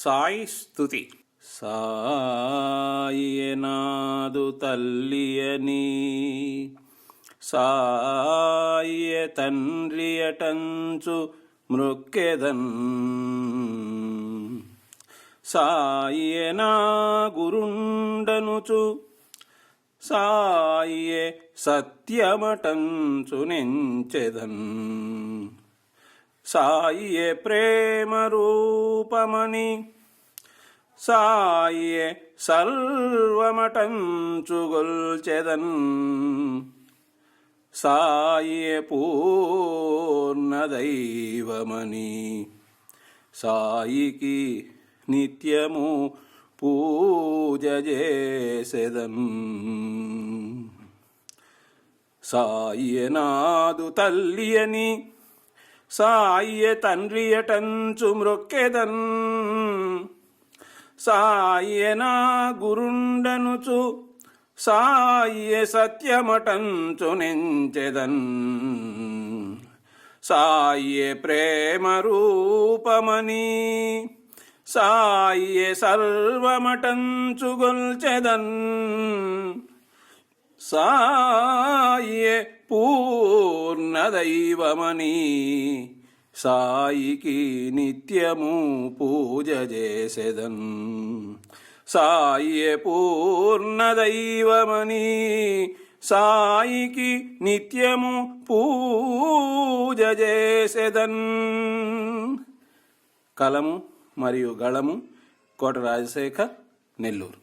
సాయి స్తుతి. సాయే నాదు తల్లియని, సాయే తండ్రియటంచు మృక్కెదన్, సాయే నా గురుండనుచు, సాయే సత్యమటంచు నెంచెదన్, సాయే ప్రేమ రూపమని, సాయే సర్వమటంచు గొల్చెదన్, సాయే పూర్ణదైవమని, సాయికి నిత్యము పూజ చేసెదన్. సాయే నాదు తల్లియని, సాయే తండ్రియటంచు మ్రొక్కెదన్, సాయే నా గురుండనుచు, సాయే సత్యమటంచు నెంచెదన్, సాయే ప్రేమ రూపమని, సాయే సర్వమటంచు గొల్చెదన్, సాయే పూర్ణదైవమని, సాయికి నిత్యము పూజ చేసెదన్. సాయే పూర్ణదైవమని, సాయికి నిత్యము పూజ చేసెదన్. కలము మరియు గళము కోట రాజశేఖర్, నెల్లూరు.